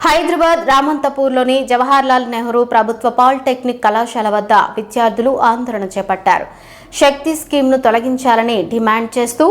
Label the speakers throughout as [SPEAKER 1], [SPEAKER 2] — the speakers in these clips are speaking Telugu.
[SPEAKER 1] హైదరాబాద్ రామంతపూర్లోని జవహర్లాల్ నెహ్రూ ప్రభుత్వ పాలిటెక్నిక్ కళాశాల వద్ద విద్యార్థులు ఆందోళన చేపట్టారు. శక్తి స్కీమ్ను తొలగించాలని డిమాండ్ చేస్తూ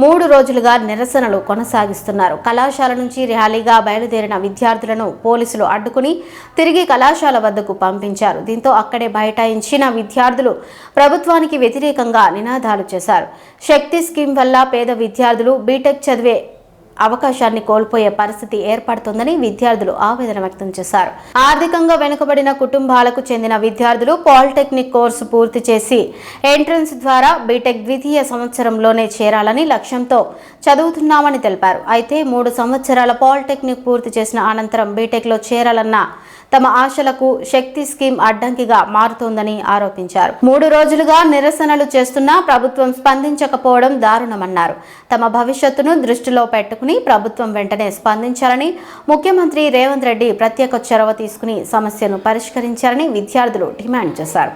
[SPEAKER 1] 3 రోజులుగా నిరసనలు కొనసాగిస్తున్నారు. కళాశాల నుంచి ర్యాలీగా బయలుదేరిన విద్యార్థులను పోలీసులు అడ్డుకుని తిరిగి కళాశాల వద్దకు పంపించారు. దీంతో అక్కడే బైఠాయించిన విద్యార్థులు ప్రభుత్వానికి వ్యతిరేకంగా నినాదాలు చేశారు. శక్తి స్కీమ్ వల్ల పేద విద్యార్థులు బీటెక్ చదివే అవకాశాన్ని కోల్పోయే పరిస్థితి ఏర్పడుతుందని విద్యార్థులు ఆవేదన వ్యక్తం చేశారు. ఆర్థికంగా వెనుకబడిన కుటుంబాలకు చెందిన విద్యార్థులు పాలిటెక్నిక్ కోర్సు పూర్తి చేసి ఎంట్రన్స్ ద్వారా బీటెక్ ద్వితీయ సంవత్సరంలోనే చేరాలని లక్ష్యంతో చదువుతున్నామని తెలిపారు. అయితే 3 సంవత్సరాల పాలిటెక్నిక్ పూర్తి చేసిన అనంతరం బీటెక్లో చేరాలన్న తమ ఆశలకు శక్తి స్కీమ్ అడ్డంకిగా మారుతోందని ఆరోపించారు. 3 రోజులుగా నిరసనలు చేస్తున్నా ప్రభుత్వం స్పందించకపోవడం దారుణమన్నారు. తమ భవిష్యత్తును దృష్టిలో పెట్టుకుని ప్రభుత్వం వెంటనే స్పందించాలని, ముఖ్యమంత్రి రేవంత్ రెడ్డి ప్రత్యేక చొరవ తీసుకుని సమస్యను పరిష్కరించాలని విద్యార్థులు డిమాండ్ చేశారు.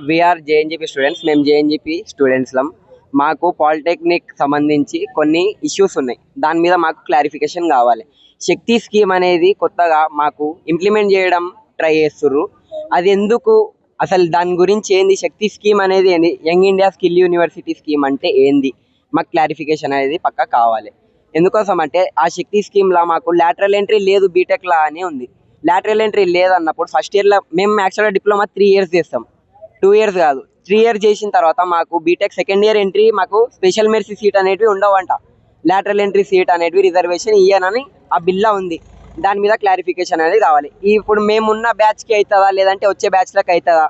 [SPEAKER 2] We are JNGP students. మేము జేఎన్జీపీ స్టూడెంట్స్లం. మాకు పాలిటెక్నిక్ సంబంధించి కొన్ని ఇష్యూస్ ఉన్నాయి. దాని మీద మాకు క్లారిఫికేషన్ కావాలి. శక్తి స్కీమ్ అనేది కొత్తగా మాకు ఇంప్లిమెంట్ చేయడం ట్రై చేస్తుర్రు. అది ఎందుకు, అసలు దాని గురించి ఏంది, శక్తి స్కీమ్ అనేది ఏంది, young India skill university scheme అంటే ఏంది, మాకు క్లారిఫికేషన్ అనేది పక్కా కావాలి. ఎందుకోసం అంటే ఆ శక్తి స్కీమ్లో మాకు లాటరల్ ఎంట్రీ లేదు, బీటెక్లా అని ఉంది. లాటరల్ ఎంట్రీ లేదన్నప్పుడు ఫస్ట్ ఇయర్లో మేము యాక్చువల్గా డిప్లొమా 3 years చేస్తాం, 2 years కాదు. 3 years చేసిన తర్వాత మాకు బీటెక్ సెకండ్ ఇయర్ ఎంట్రీ మాకు స్పెషల్ మెరిట్ సీట్ అనేటివి ఉండవంట. లాటరల్ ఎంట్రీ సీట్ అనేటివి రిజర్వేషన్ ఇయ్యనని ఆ బిల్లా ఉంది. దాని మీద క్లారిఫికేషన్ అనేది కావాలి. ఇప్పుడు మేమున్న బ్యాచ్కి అవుతుందా లేదంటే వచ్చే బ్యాచ్లకు అవుతుందా,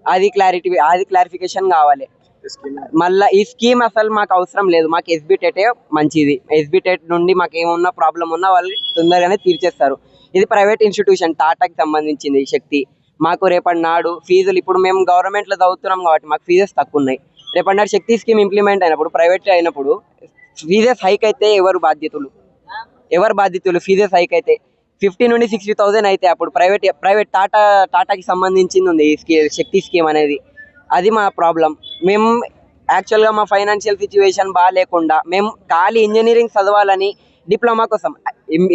[SPEAKER 2] అది క్లారిఫికేషన్ కావాలి. మళ్ళీ ఈ స్కీమ్ అసలు మాకు అవసరం లేదు. మాకు ఎస్బిటెటే మంచిది. ఎస్బిటెట్ నుండి మాకు ఏమున్నా ప్రాబ్లం ఉన్నా వాళ్ళు తొందరగానే తీర్చేస్తారు. ఇది ప్రైవేట్ ఇన్స్టిట్యూషన్, టాటాకి సంబంధించింది శక్తి. మాకు రేపటి నాడు ఫీజులు, ఇప్పుడు మేము గవర్నమెంట్లో చదువుతున్నాం కాబట్టి మాకు ఫీజెస్ తక్కువ ఉన్నాయి. రేపటి నాడు శక్తి స్కీమ్ ఇంప్లిమెంట్ అయినప్పుడు, ప్రైవేట్ అయినప్పుడు ఫీజెస్ హైక్ అయితే ఎవరు బాధ్యతలు? ఫీజెస్ హైక్ అయితే 50 నుండి 60,000 అయితే అప్పుడు ప్రైవేట్ టాటాకి సంబంధించింది ఉంది ఈ శక్తి స్కీమ్ అనేది. అది మా ప్రాబ్లం. మేము యాక్చువల్గా మా ఫైనాన్షియల్ సిచ్యువేషన్ బాగాలేకుండా మేము ఖాళీ ఇంజనీరింగ్ చదవాలని డిప్లొమా కోసం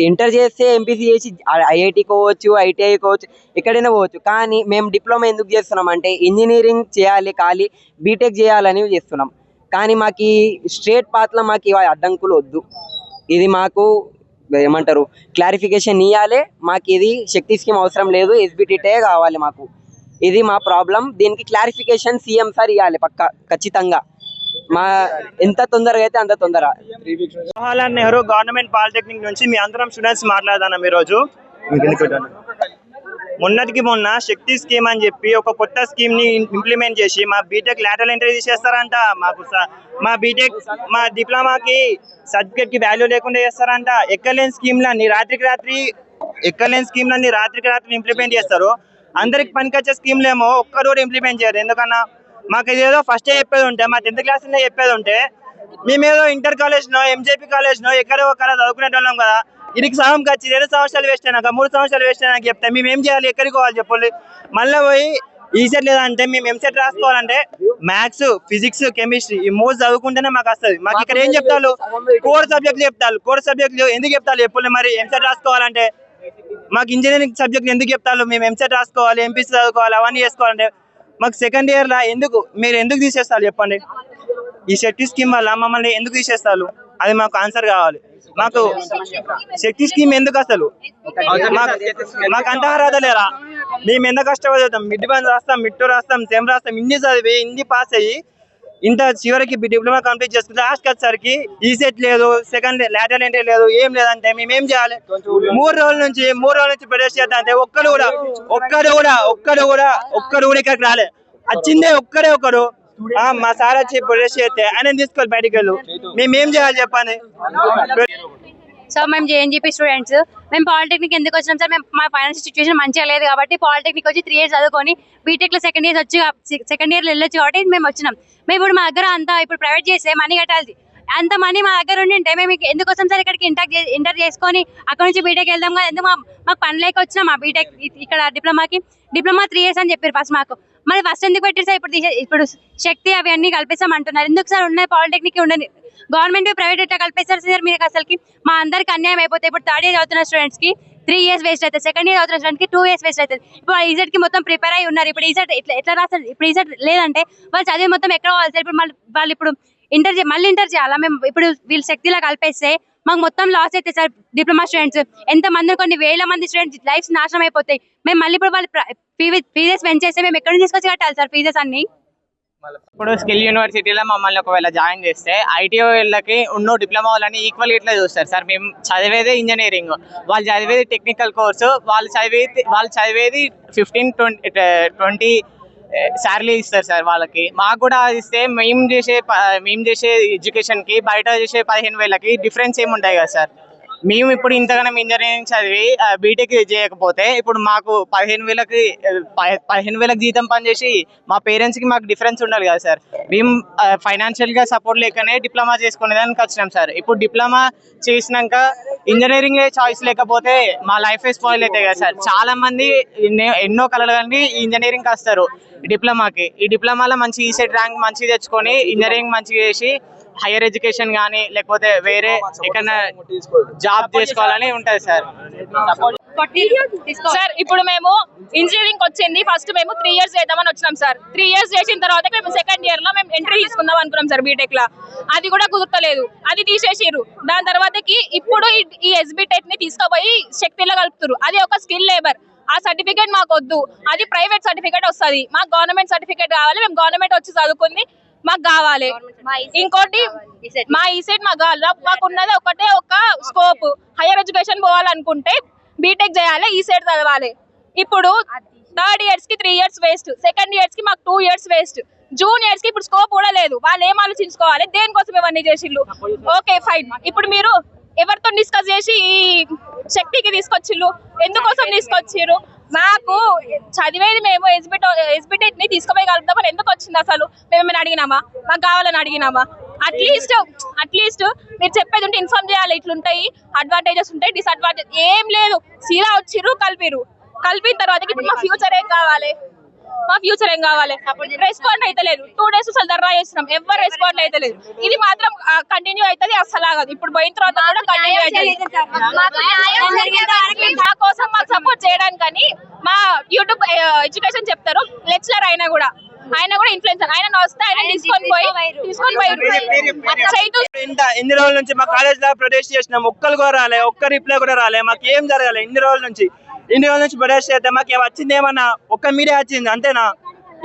[SPEAKER 2] ఇంటర్ చేస్తే ఎంపీసీ చేసి ఐఐటి పోవచ్చు, ఐటీఐ పోవచ్చు, ఎక్కడైనా పోవచ్చు. కానీ మేము డిప్లొమా ఎందుకు చేస్తున్నాం అంటే ఇంజనీరింగ్ చేయాలి, ఖాళీ బీటెక్ చేయాలని చేస్తున్నాం. కానీ మాకు ఈ స్ట్రేట్ పాత్లో మాకు ఇవి అడ్డంకులు వద్దు. ఇది మాకు ఏమంటారు, క్లారిఫికేషన్ ఇవ్వాలి. మాకు ఇది శక్తి స్కీమ్ అవసరం లేదు, ఎస్బిటిటే కావాలి మాకు. ఇది మా ప్రాబ్లం. దీనికి క్లారిఫికేషన్ సీఎం సార్ ఇవ్వాలి పక్కా, ఖచ్చితంగా. మా ఎంత తొందరగా అయితే అంత తొందర.
[SPEAKER 3] జవహర్లాల్ నెహ్రూ గవర్నమెంట్ పాలిటెక్నిక్ నుంచి మీ అందరం స్టూడెంట్స్ మాట్లాడదాం. ఈరోజు మొన్న శక్తి స్కీమ్ అని చెప్పి ఒక కొత్త స్కీమ్ ని ఇంప్లిమెంట్ చేసి మా బీటెక్ లాటరల్ ఎంట్రీ తీసేస్తారంట. మా బీటెక్ మా డిప్లొమాకి సర్టిఫికేట్ కి వాల్యూ లేకుండా చేస్తారంట. ఎక్కలేని స్కీమ్లన్నీ రాత్రికి రాత్రి ఇంప్లిమెంట్ చేస్తారు. అందరికి పనికొచ్చే స్కీమ్లేమో ఒక్కరు కూడా ఇంప్లిమెంట్ చేయరు. ఎందుకన్నా మాకు ఇదేదో ఫస్ట్ చెప్పేది ఉంటే, మా 10th క్లాస్ చెప్పేది ఉంటే, మేమేదో ఇంటర్ కాలేజ్నో ఎంజేపీ కాలేజ్నో ఎక్కడో ఒక చదువుకునేటోళ్ళం కదా. ఇదికి సగం ఖర్చు 2 సంవత్సరాలు వేస్ట్ అయినాక 3 సంవత్సరాలు వేస్ట్ అయినాక చెప్తే మేము ఏం చేయాలి, ఎక్కడికి పోవాలి చెప్పండి. మళ్ళీ పోయి ఈసెట్ లేదంటే మేము ఎంసెట్ రాసుకోవాలంటే మ్యాథ్స్, ఫిజిక్స్, కెమిస్ట్రీ ఈ 3 చదువుకుంటేనే మాకు వస్తుంది. మాకు ఇక్కడ ఏం చెప్తారు, కోర్ సబ్జెక్టులు చెప్తారు. కోర్ సబ్జెక్టులు ఎందుకు చెప్తారు చెప్పండి. మరి ఎంసెట్ రాసుకోవాలంటే మాకు ఇంజనీరింగ్ సబ్జెక్ట్ ఎందుకు చెప్తారు? మేము ఎంసెట్ రాసుకోవాలి, ఎంపీసీ చదువుకోవాలి, అవన్నీ చేసుకోవాలంటే మాకు సెకండ్ ఇయర్లో మీరు ఎందుకు తీసేస్తారు చెప్పండి? ఈ శక్తి స్కీమ్ వల్ల మమ్మల్ని ఎందుకు తీసేస్తారు? అది మాకు ఆన్సర్ కావాలి. మాకు శక్తి స్కీమ్ ఎందుకు అసలు? మాకు అంత అర్హత లేరా? మేము ఎంత కష్టపడతాం, మిడ్ వన్ రాస్తాం, మిడ్ టూ రాస్తాం, సెమ్ రాస్తాం, ఇన్ని చదివి ఇన్ని పాస్ అయ్యి ఇంత చివరికి డిప్లొమా కంప్లీట్ చేసుకుంటే లాస్ట్ వచ్చేసరికి ఈసెట్ లేదు, సెకండ్ లాటరల్ ఎంట్రీ లేదు, ఏం లేదంటే మేము ఏం చేయాలి? 3 రోజుల నుంచి ప్రొటెస్ట్ చేద్దాం అంటే ఒక్కడు కూడా ఇక్కడికి రాలే. వచ్చిందే ఒక్కడు మా సార్ వచ్చి ప్రొటెస్ట్ చేస్తే ఆయన తీసుకోవాలి బయటికి వెళ్ళు. మేమేం చేయాలి చెప్పండి?
[SPEAKER 4] సో మేము జేఎన్జీపీ స్టూడెంట్స్, మేము పాలిటెక్నిక్ ఎందుకు వచ్చినాం సార్? మేము మా ఫైనాన్షియల్ సిచ్యువేషన్ మంచిగా లేదు కాబట్టి పాలిటెక్నిక్ వచ్చి 3 years చదువుకొని బీటెక్లో సెకండ్ ఇయర్లో వెళ్ళొచ్చు కాబట్టి మేము వచ్చినాం. మేము ఇప్పుడు మా దగ్గర అంతా ఇప్పుడు ప్రైవేట్ చేస్తే మనీ కట్టాలి. అంత మనీ మా దగ్గర ఉంటే మేము ఎందుకు వస్తాం సార్ ఇక్కడికి? ఇంటర్ చేసుకొని అక్కడ నుంచి బీటెక్ వెళ్దాం కదా. ఎందుకు మాకు పని లేక వచ్చినాం మా బీటెక్ ఇక్కడ డిప్లొమా 3 years అని చెప్పారు ఫస్ట్ మాకు. మరి ఫస్ట్ ఎందుకు పెట్టారు సార్? ఇప్పుడు శక్తి అవి అన్ని కల్పిస్తాం అంటున్నారు. ఎందుకు సార్? ఉన్నాయి పాలిటెక్నిక్ ఉండని, గవర్నమెంట్ ప్రైవేట్ ఎట్లా కలిపేస్తారు సార్ మీరు? అసలుకి మా అందరికి అన్యాయం అయిపోతాయి. ఇప్పుడు 3rd year చదువుతున్న స్టూడెంట్స్ కి 3 years వేస్ట్ అవుతుంది, సెకండ్ ఇయర్ చదువుతున్న స్టూడెంట్ కి 2 years వేస్ట్ అవుతుంది. ఇప్పుడు ఈజెట్ కి మొత్తం ప్రిపేర్ అయ్యి ఉన్నారు. ఇప్పుడు ఈజెట్ ఎట్లా రాస్తారు? ఇప్పుడు ఈజెట్ లేదంటే వాళ్ళు చదివి మొత్తం ఎక్కడ పోవాలి సార్? ఇప్పుడు వాళ్ళు ఇప్పుడు మళ్ళీ ఇంటర్ చేయాలా? మేము ఇప్పుడు వీళ్ళు శక్తిలా కలిపేస్తే మాకు మొత్తం లాస్ అవుతాయి సార్. డిప్లొమా స్టూడెంట్స్ ఎంతమంది, కొన్ని వేల మంది స్టూడెంట్స్ లైఫ్స్ నాశనం అయిపోతాయి. మేము మళ్ళీ ఇప్పుడు వాళ్ళు ఫీజెస్ పెంచేస్తే మేము ఎక్కడి నుంచి తీసుకొచ్చి కట్టాలి సార్ ఫీజెస్ అన్ని?
[SPEAKER 5] ఇప్పుడు స్కిల్ యూనివర్సిటీలో మమ్మల్ని ఒకవేళ జాయిన్ చేస్తే ఐటీఓ వాళ్ళకి ఉన్న డిప్లొమా వాళ్ళని ఈక్వల్ ఇట్లా చూస్తారు సార్. మేము చదివేదే ఇంజనీరింగ్, వాళ్ళు చదివేది టెక్నికల్ కోర్సు, వాళ్ళు చదివేది 15-20 శాలరీ ఇస్తారు సార్ వాళ్ళకి. మాకు కూడా ఇస్తే మేము చేసే ఎడ్యుకేషన్కి బయట చేసే 15,000కి డిఫరెన్స్ ఏమి ఉంటాయి కదా సార్. మేము ఇప్పుడు ఇంతగానం ఇంజనీరింగ్ చదివి బీటెక్ చేయకపోతే ఇప్పుడు మాకు 15,000 జీతం పనిచేసి మా పేరెంట్స్కి మాకు డిఫరెన్స్ ఉండాలి కదా సార్. మేము ఫైనాన్షియల్గా సపోర్ట్ లేకనే డిప్లొమా చేసుకునేదానికి వచ్చినాం సార్. ఇప్పుడు డిప్లొమా చేసినాక ఇంజనీరింగ్ చాయిస్ లేకపోతే మా లైఫ్ స్పాయిల్ అవుతాయి కదా సార్. చాలా మంది ఎన్నో కళలు కానీ ఇంజనీరింగ్కి వస్తారు డిప్లొమాకి. ఈ డిప్లొమాలో మంచి ఈసెట్ ర్యాంక్ మంచిగా తెచ్చుకొని ఇంజనీరింగ్ మంచిగా చేసి హైయర్ ఎడ్యుకేషన్ కానీ లేకపోతే వేరే ఎక్కడైనా జాబ్ చేసుకోవాలని ఉంటుంది సార్.
[SPEAKER 6] సార్ ఇప్పుడు మేము ఇంజనీరింగ్ వచ్చింది ఫస్ట్ మేము 3 years చేద్దామని వచ్చినాం సార్. 3 years చేసిన తర్వాత మేము సెకండ్ ఇయర్ లో మేము ఎంట్రీ తీసుకుందాం అనుకున్నాం సార్ బీటెక్ లో. అది కూడా కుదరలేదు, అది తీసేసిర్రు. దాని తర్వాతకి ఇప్పుడు ఈ ఎస్బీ టెక్ ని తీసుకుపోయి శక్తిలో కలుపుతారు. అది ఒక స్కిల్ లేబర్. ఆ సర్టిఫికేట్ మాకు వద్దు, అది ప్రైవేట్ సర్టిఫికేట్ వస్తుంది. మాకు గవర్నమెంట్ సర్టిఫికేట్ కావాలి, మేము గవర్నమెంట్ వచ్చి చదువుకుంది మాకు కావాలి. ఇంకోటి మా ఈసెట్ మాకు కావాలి. మాకు ఉన్నది ఒకటే ఒక స్కోప్, హైయర్ ఎడ్యుకేషన్ పోవాలనుకుంటే బీటెక్ చేయాలి, ఈసెట్ చదవాలి. ఇప్పుడు 3rd years కి 3 years వేస్ట్, సెకండ్ ఇయర్స్ కి మాకు 2 years వేస్ట్, జూనియర్స్ కి ఇప్పుడు స్కోప్ కూడా లేదు. వాళ్ళు ఏం ఆలోచించుకోవాలి? దేనికోసం ఇవన్నీ చేసిళ్ళు? Okay fine. ఇప్పుడు మీరు ఎవరితో డిస్కస్ చేసి ఈ శక్తికి తీసుకొచ్చిళ్ళు? ఎందుకోసం తీసుకొచ్చిర్రు? మాకు చదివేది మేము ఎస్బిటెక్ ని తీసుకుపోయి కలుపుతామని ఎందుకు వచ్చింది అసలు? మేము ఏమైనా అడిగినామా? మాకు కావాలని అడిగినామా? అట్లీస్ట్ మీరు చెప్పేది ఉంటే ఇన్ఫార్మ్ చేయాలి. ఇట్లుంటాయి అడ్వాంటేజెస్ ఉంటాయి, డిసడ్వాంటేజ్ ఏం లేదు. సీదా వచ్చిర్రు, కలిపిన తర్వాత ఇప్పుడు మా ఫ్యూచర్ ఏం కావాలి? రెస్పాండ్ అయితే లేదు. 2 days అసలు దర్రా చేస్తున్నాం, ఎవరు రెస్పాండ్ అయితే లేదు. ఇది మాత్రం కంటిన్యూ అవుతుంది, అసలు ఆగదు. ఇప్పుడు పోయిన తర్వాత కూడా కంటిన్యూ అవుతుంది. మా కోసం మాకు సపోర్ట్ చేయడానికి కానీ మా యూట్యూబ్ ఎడ్యుకేషన్ చెప్తారు లెక్చరర్ ఆయన కూడా ఇన్ఫ్లుయెన్సర్. ఆయన వస్తే ఆయన తీసుకొని పోయి
[SPEAKER 3] ఎన్ని రోజుల నుంచి మా కాలేజ్ లో ప్రొటెస్ట్ చేసినాం, ఒక్కరు కూడా రాలే, ఒక్క రిప్లై కూడా రాలే. మాకు ఏం జరగాలి? ఇన్ని రోజుల నుంచి ప్రొటెస్ట్ చేస్తే మాకు వచ్చింది ఏమన్నా? ఒక్క మీడియా వచ్చింది అంతేనా?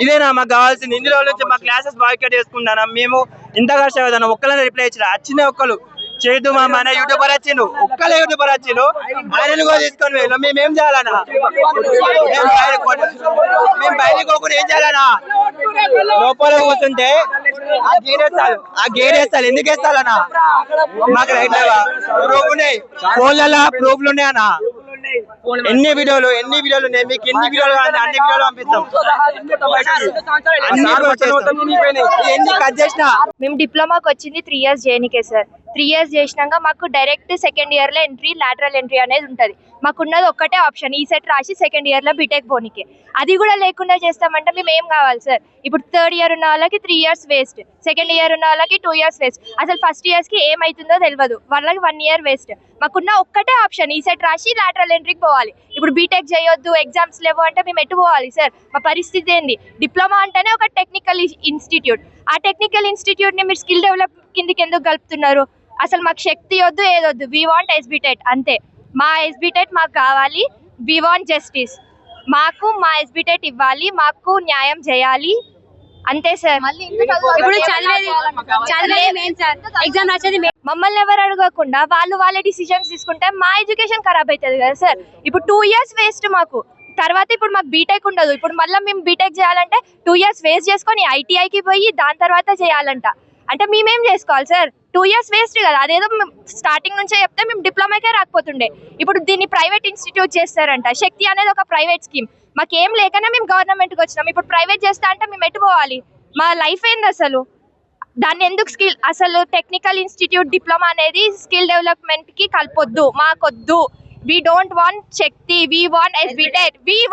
[SPEAKER 3] ఇదేనా మాకు కావాల్సింది? ఇన్ని రోజుల నుంచి మా క్లాసెస్ బాయ్కాట్ చేసుకుంటాను మేము. ఇంత కష్టపడతాను, ఒక్కరైనా రిప్లై ఇచ్చిన వచ్చిందే ఒక్కరు చేదు మా మన యూట్యూబర్ వచ్చిండు, ఒక్కలే యూట్యూబర్ వచ్చిండు, ఆయన కూడా తీసుకొని వెళ్ళాం. మేమేం చేయాలన్నా? మేము బయటకు పోకుండా ఏం చేయాలన్నా? లోపల కూర్చుంటే ఆ గేట్ వేస్తారు. ఎందుకు వేస్తాలన్నా? మాకు రైట్ లేవా? ప్రూఫ్ ఉన్నాయి, ఫోన్లలో ప్రూఫ్లు ఉన్నాయన్నా. ఎన్ని వీడియోలు ఉన్నాయి మీకు? ఎన్ని వీడియోలు కానీ అన్ని వీడియోలు పంపిస్తాం. ఎన్ని కట్ చేసినా
[SPEAKER 7] మేము డిప్లొమాకి వచ్చింది 3 years చేయనికే సార్. 3 years చేసినాక మాకు డైరెక్ట్ సెకండ్ ఇయర్ లో ఎంట్రీ, లాటరల్ ఎంట్రీ అనేది ఉంటుంది. మాకున్నది ఒక్కటే ఆప్షన్, ఈసెట్ రాసి సెకండ్ ఇయర్ లో బీటెక్ పోనీకే. అది కూడా లేకుండా చేస్తామంటే మేము ఏం కావాలి సార్? ఇప్పుడు 3rd year ఉన్న వాళ్ళకి 3 years వేస్ట్, సెకండ్ ఇయర్ ఉన్న వాళ్ళకి 2 years వేస్ట్. అసలు ఫస్ట్ ఇయర్స్ కి ఏమైతుందో తెలియదు, వాళ్ళకి 1 year వేస్ట్. మాకున్న ఒక్కటే ఆప్షన్ ఈసెట్ రాసి లాటరల్ ఎంట్రీకి పోవాలి. ఇప్పుడు బీటెక్ చేయొద్దు, ఎగ్జామ్స్ లేవు అంటే మేము ఎటు పోవాలి సార్? మా పరిస్థితి ఏంది? డిప్లొమా అంటేనే ఒక టెక్నికల్ ఇన్స్టిట్యూట్. ఆ టెక్నికల్ ఇన్స్టిట్యూట్ని మీరు స్కిల్ డెవలప్ కిందకి ఎందుకు కలుపుతున్నారు? అసలు మాకు శక్తి వద్దు, ఏదొద్దు. వీ వాంట్ ఎస్బిటెట్ అంతే. మా ఎస్బిటెట్ మాకు కావాలి. We want justice. మాకు మా ఎస్బిటెట్ ఇవ్వాలి, మాకు న్యాయం చేయాలి అంతే సార్.
[SPEAKER 4] ఇప్పుడు చదివేది మెయిన్ సార్, ఎగ్జామ్ రాసేది మెయిన్.
[SPEAKER 7] మమ్మల్ని ఎవరు అడగకుండా వాళ్ళే డిసిజన్స్ తీసుకుంటే మా ఎడ్యుకేషన్ ఖరాబ్ అవుతుంది కదా సార్. ఇప్పుడు 2 years వేస్ట్ మాకు. తర్వాత ఇప్పుడు మాకు బీటెక్ ఉండదు. ఇప్పుడు మళ్ళీ మేము బీటెక్ చేయాలంటే 2 years వేస్ట్ చేసుకొని ఐటీఐకి పోయి దాని తర్వాత చేయాలంట. అంటే మేమేం చేసుకోవాలి సార్? 2 years వేస్ట్ కదా. అదేదో స్టార్టింగ్ నుంచే చెప్తే మేము డిప్లొమాకే రాకపోతుండే. ఇప్పుడు దీన్ని ప్రైవేట్ ఇన్స్టిట్యూట్ చేస్తారంట. శక్తి అనేది ఒక ప్రైవేట్ స్కీమ్. మాకేం లేకనే మేము గవర్నమెంట్కి వచ్చినాం. ఇప్పుడు ప్రైవేట్ చేస్తా అంటే మేము ఎటు పోవాలి? మా లైఫ్ ఏంది అసలు? దాన్ని ఎందుకు అసలు టెక్నికల్ ఇన్స్టిట్యూట్ డిప్లొమా అనేది స్కిల్ డెవలప్మెంట్కి కలపొద్దు, మాకొద్దు. We don't want Shakti, we want SBTET.